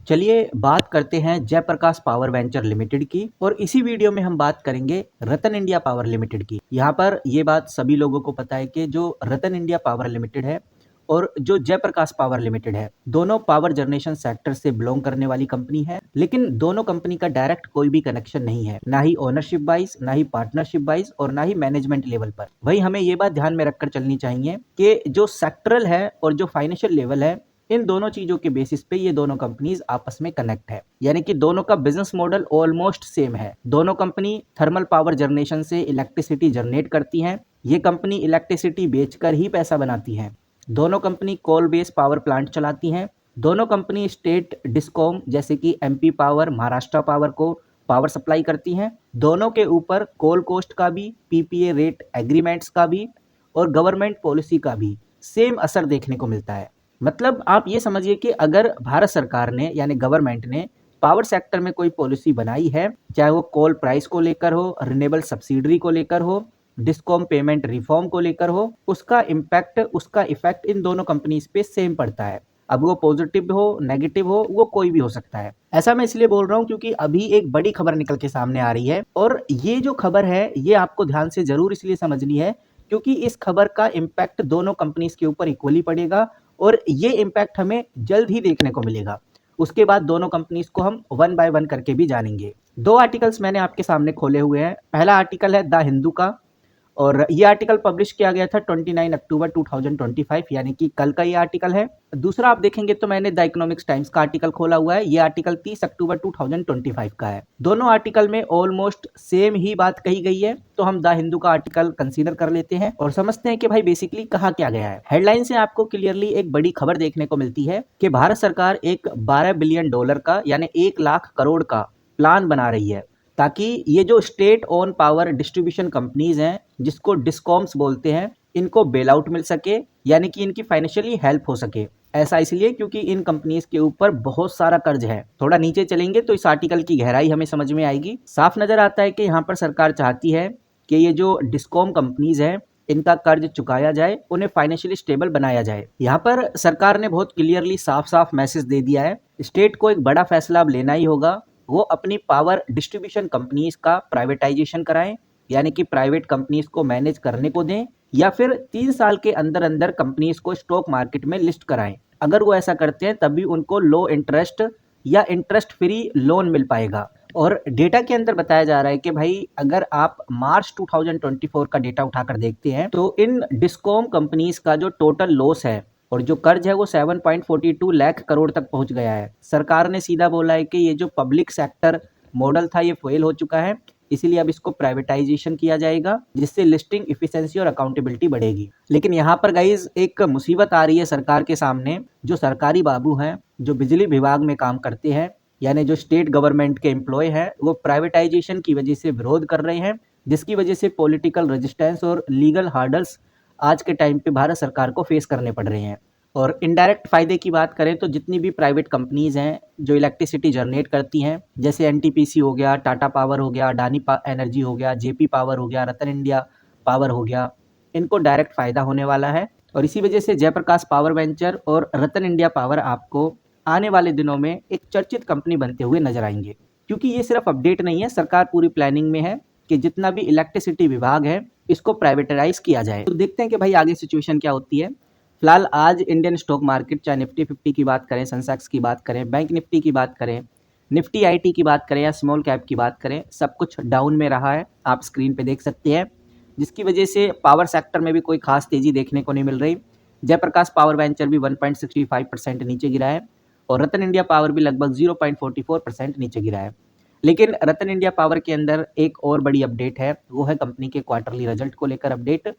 चलिए बात करते हैं जयप्रकाश पावर वेंचर लिमिटेड की और इसी वीडियो में हम बात करेंगे रतन इंडिया पावर लिमिटेड की। यहाँ पर ये बात सभी लोगों को पता है कि जो रतन इंडिया पावर लिमिटेड है और जो जयप्रकाश पावर लिमिटेड है, दोनों पावर जनरेशन सेक्टर से बिलोंग करने वाली कंपनी है। लेकिन दोनों कंपनी का डायरेक्ट कोई भी कनेक्शन नहीं है, ना ही ओनरशिप वाइज, ना ही पार्टनरशिप वाइज और ना ही मैनेजमेंट लेवल पर। वही हमें ये बात ध्यान में रखकर चलनी चाहिए कि जो सेक्टरल है और जो फाइनेंशियल लेवल है, इन दोनों चीजों के बेसिस पे ये दोनों कंपनीज आपस में कनेक्ट है। यानी कि दोनों का बिजनेस मॉडल ऑलमोस्ट सेम है। दोनों कंपनी थर्मल पावर जनरेशन से इलेक्ट्रिसिटी जनरेट करती हैं। ये कंपनी इलेक्ट्रिसिटी बेचकर ही पैसा बनाती हैं। दोनों company coal based power plant चलाती हैं। दोनों कंपनी स्टेट डिस्कॉम जैसे कि एमपी पावर, महाराष्ट्र पावर को पावर सप्लाई करती हैं। दोनों के ऊपर कोल कॉस्ट का भी, पीपीए रेट एग्रीमेंट्स का भी और गवर्नमेंट पॉलिसी का भी सेम असर देखने को मिलता है। मतलब आप ये समझिए कि अगर भारत सरकार ने यानी गवर्नमेंट ने पावर सेक्टर में कोई पॉलिसी बनाई है, चाहे वो कोल प्राइस को लेकर हो, रिन्यूएबल सब्सिडरी को लेकर हो, डिस्कॉम पेमेंट रिफॉर्म को लेकर हो, उसका इम्पैक्ट, उसका इफेक्ट इन दोनों कंपनीज पे सेम पड़ता है। अब वो पॉजिटिव हो, नेगेटिव हो, वो कोई भी हो सकता है। ऐसा मैं इसलिए बोल रहा हूँ क्योंकि अभी एक बड़ी खबर निकल के सामने आ रही है और ये जो खबर है ये आपको ध्यान से जरूर इसलिए समझनी है क्योंकि इस खबर का इम्पैक्ट दोनों कंपनीज के ऊपर इक्वली पड़ेगा और ये इम्पैक्ट हमें जल्द ही देखने को मिलेगा। उसके बाद दोनों कंपनीज को हम वन बाय वन करके भी जानेंगे। दो आर्टिकल्स मैंने आपके सामने खोले हुए हैं। पहला आर्टिकल है द हिंदू का और ये आर्टिकल पब्लिश किया गया था 29 अक्टूबर 2025, यानी कि कल का ये आर्टिकल है। दूसरा आप देखेंगे तो मैंने द इकोनॉमिक्स टाइम्स का आर्टिकल खोला हुआ है। ये आर्टिकल 30 अक्टूबर 2025 का है। दोनों आर्टिकल में ऑलमोस्ट सेम ही बात कही गई है, तो हम द हिंदू का आर्टिकल कंसीडर कर लेते हैं और समझते हैं कि भाई बेसिकली कहा क्या गया है। हेडलाइन से आपको क्लियरली एक बड़ी खबर देखने को मिलती है कि भारत सरकार एक $12 बिलियन का यानी 1 लाख करोड़ का प्लान बना रही है ताकि ये जो state own power distribution companies हैं, जिसको डिस्कॉम्स बोलते हैं, इनको बेल आउट मिल सके, यानी कि इनकी फाइनेंशियली हेल्प हो सके। ऐसा इसलिए क्योंकि इन कंपनीज के ऊपर बहुत सारा कर्ज है। थोड़ा नीचे चलेंगे तो इस आर्टिकल की गहराई हमें समझ में आएगी। साफ नजर आता है कि यहाँ पर सरकार चाहती है कि ये जो डिस्कॉम कंपनीज हैं, इनका कर्ज चुकाया जाए, उन्हें फाइनेंशियली स्टेबल बनाया जाए। यहाँ पर सरकार ने बहुत क्लियरली साफ साफ मैसेज दे दिया है, स्टेट को एक बड़ा फैसला अब लेना ही होगा। वो अपनी पावर डिस्ट्रीब्यूशन कंपनीज का प्राइवेटाइजेशन कराएं, यानी कि प्राइवेट कंपनीज को मैनेज करने को दें, या फिर 3 साल के अंदर अंदर कंपनीज को स्टॉक मार्केट में लिस्ट कराएं। अगर वो ऐसा करते हैं तभी उनको लो इंटरेस्ट या इंटरेस्ट फ्री लोन मिल पाएगा। और डेटा के अंदर बताया जा रहा है कि भाई अगर आप मार्च 2024 का डेटा उठाकर देखते हैं तो इन डिस्कॉम कंपनीज का जो टोटल लॉस है और जो कर्ज है वो 7.42 लाख करोड़ तक पहुंच गया है। सरकार ने सीधा बोला है कि ये जो पब्लिक सेक्टर मॉडल था ये फेल हो चुका है, इसीलिए अब इसको प्राइवेटाइजेशन किया जाएगा, जिससे लिस्टिंग इफिशिएंसी और अकाउंटेबिलिटी बढ़ेगी। लेकिन यहाँ पर गाइज एक मुसीबत आ रही है सरकार के सामने। जो सरकारी बाबू हैं, जो बिजली विभाग में काम करते हैं, यानी जो स्टेट गवर्नमेंट के एम्प्लॉय हैं, वो प्राइवेटाइजेशन की वजह से विरोध कर रहे हैं, जिसकी वजह से पॉलिटिकल रेजिस्टेंस और लीगल हार्डल्स आज के टाइम पे भारत सरकार को फेस करने पड़ रहे हैं। और इनडायरेक्ट फायदे की बात करें तो जितनी भी प्राइवेट कंपनीज हैं जो इलेक्ट्रिसिटी जनरेट करती हैं, जैसे एनटीपीसी हो गया, टाटा पावर हो गया, अडानी एनर्जी हो गया, जेपी पावर हो गया, रतन इंडिया पावर हो गया, इनको डायरेक्ट फायदा होने वाला है। और इसी वजह से जयप्रकाश पावर वेंचर और रतन इंडिया पावर आपको आने वाले दिनों में एक चर्चित कंपनी बनते हुए नजर आएंगे। क्योंकि ये सिर्फ अपडेट नहीं है, सरकार पूरी प्लानिंग में है कि जितना भी इलेक्ट्रिसिटी विभाग है इसको प्राइवेटाइज किया जाए। तो देखते हैं कि भाई आगे सिचुएशन क्या होती है। फिलहाल आज इंडियन स्टॉक मार्केट, चाहे निफ्टी 50 की बात करें, सेंसेक्स की बात करें, बैंक निफ्टी की बात करें, निफ्टी आईटी की बात करें या स्मॉल कैप की बात करें, सब कुछ डाउन में रहा है। आप स्क्रीन पे देख सकते हैं, जिसकी वजह से पावर सेक्टर में भी कोई खास तेजी देखने को नहीं मिल रही। जयप्रकाश पावर वेंचर भी 1.65% नीचे गिरा है और रतन इंडिया पावर भी लगभग 0.44% नीचे गिरा है। लेकिन रतन इंडिया पावर के अंदर एक और बड़ी अपडेट है, वो है कंपनी के क्वार्टरली रिजल्ट को लेकर अपडेट।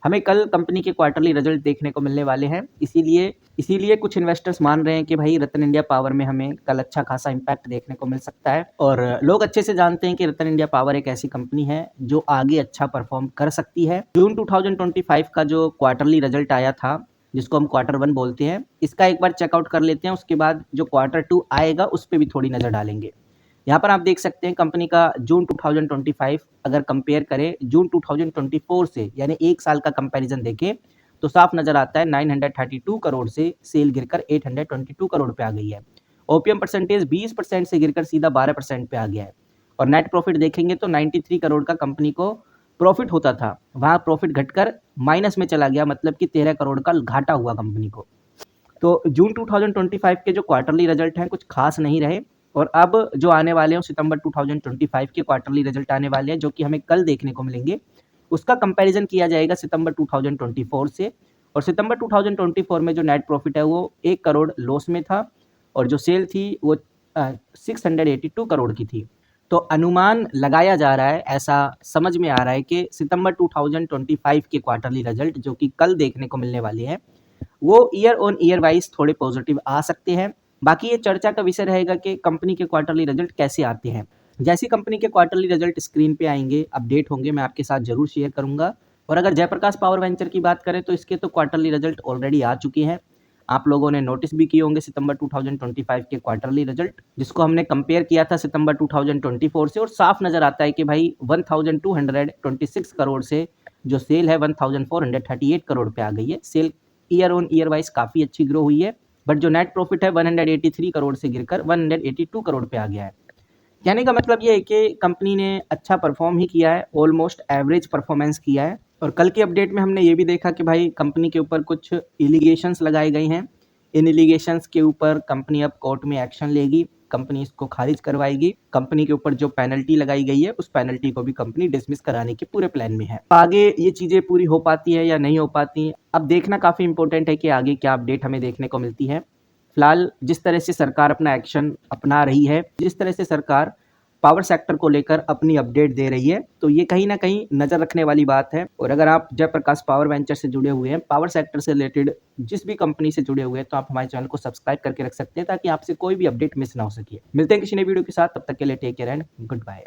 हमें कल कंपनी के क्वार्टरली रिजल्ट देखने को मिलने वाले हैं, इसीलिए कुछ इन्वेस्टर्स मान रहे हैं कि भाई रतन इंडिया पावर में हमें कल अच्छा खासा इम्पैक्ट देखने को मिल सकता है। और लोग अच्छे से जानते हैं कि रतन इंडिया पावर एक ऐसी कंपनी है जो आगे अच्छा परफॉर्म कर सकती है। जून 2025 का जो क्वार्टरली रिजल्ट आया था, जिसको हम Q1 बोलते हैं, इसका एक बार चेकआउट कर लेते हैं। उसके बाद जो Q2 आएगा उस पर भी थोड़ी नज़र डालेंगे। यहाँ पर आप देख सकते हैं कंपनी का जून 2025 अगर कंपेयर करें जून 2024 से, यानी एक साल का कंपैरिजन देखें तो साफ नजर आता है 932 करोड़ से सेल गिरकर 822 करोड़ पे आ गई है। ओपीएम परसेंटेज 20% से गिरकर सीधा 12% पे आ गया है। और नेट प्रॉफिट देखेंगे तो 93 करोड़ का कंपनी को प्रॉफिट होता था, वहाँ प्रॉफिट घटकर माइनस में चला गया, मतलब कि 13 करोड़ का घाटा हुआ कंपनी को। तो जून 2025 के जो क्वार्टरली रिजल्ट हैं कुछ खास नहीं रहे, और अब जो आने वाले हैं सितंबर 2025 के क्वार्टरली रिजल्ट आने वाले हैं, जो कि हमें कल देखने को मिलेंगे। उसका कंपैरिजन किया जाएगा सितंबर 2024 से, और सितंबर 2024 में जो नेट प्रॉफिट है वो 1 करोड़ लॉस में था, और जो सेल थी वो 682 करोड़ की थी। तो अनुमान लगाया जा रहा है, ऐसा समझ में आ रहा है कि सितंबर 2025 के क्वार्टरली रिजल्ट जो कि कल देखने को मिलने वाले हैं वो ईयर ऑन ईयर वाइज थोड़े पॉजिटिव आ सकते हैं। बाकी ये चर्चा का विषय रहेगा कि कंपनी के क्वार्टरली रिजल्ट कैसे आते हैं। जैसी कंपनी के क्वार्टरली रिजल्ट स्क्रीन पे आएंगे, अपडेट होंगे, मैं आपके साथ जरूर शेयर करूंगा। और अगर जयप्रकाश पावर वेंचर की बात करें तो इसके तो क्वार्टरली रिजल्ट ऑलरेडी आ चुके हैं। आप लोगों ने नोटिस भी किए होंगे सितंबर 2025 के क्वार्टरली रिजल्ट, जिसको हमने कंपेयर किया था सितंबर 2024 से, और साफ नजर आता है कि भाई 1226 करोड़ से जो सेल है 1438 करोड़ पे आ गई है। Sale year on year wise काफ़ी अच्छी ग्रो हुई है, बट जो नेट प्रॉफिट है 183 करोड़ से गिरकर 182 करोड़ पे आ गया है। कहने का मतलब ये है कि कंपनी ने अच्छा परफॉर्म ही किया है, ऑलमोस्ट एवरेज परफॉर्मेंस किया है। और कल के अपडेट में हमने ये भी देखा कि भाई कंपनी के ऊपर कुछ इलिगेशंस लगाए गए हैं। इन इलिगेशंस के ऊपर कंपनी अब कोर्ट में एक्शन लेगी, कंपनी इसको खारिज करवाएगी। कंपनी के ऊपर जो पेनल्टी लगाई गई है उस पेनल्टी को भी कंपनी डिसमिस कराने के पूरे प्लान में है। आगे ये चीज़ें पूरी हो पाती है या नहीं हो पाती, अब देखना काफ़ी इंपॉर्टेंट है कि आगे क्या अपडेट हमें देखने को मिलती है। फिलहाल जिस तरह से सरकार अपना एक्शन अपना रही है, जिस तरह से सरकार पावर सेक्टर को लेकर अपनी अपडेट दे रही है, तो ये कहीं ना कहीं नज़र रखने वाली बात है। और अगर आप जयप्रकाश पावर वेंचर से जुड़े हुए हैं, पावर सेक्टर से रिलेटेड जिस भी कंपनी से जुड़े हुए हैं, तो आप हमारे चैनल को सब्सक्राइब करके रख सकते हैं ताकि आपसे कोई भी अपडेट मिस ना हो सके। मिलते हैं किसी नई वीडियो के साथ, तब तक के लिए take care and good bye.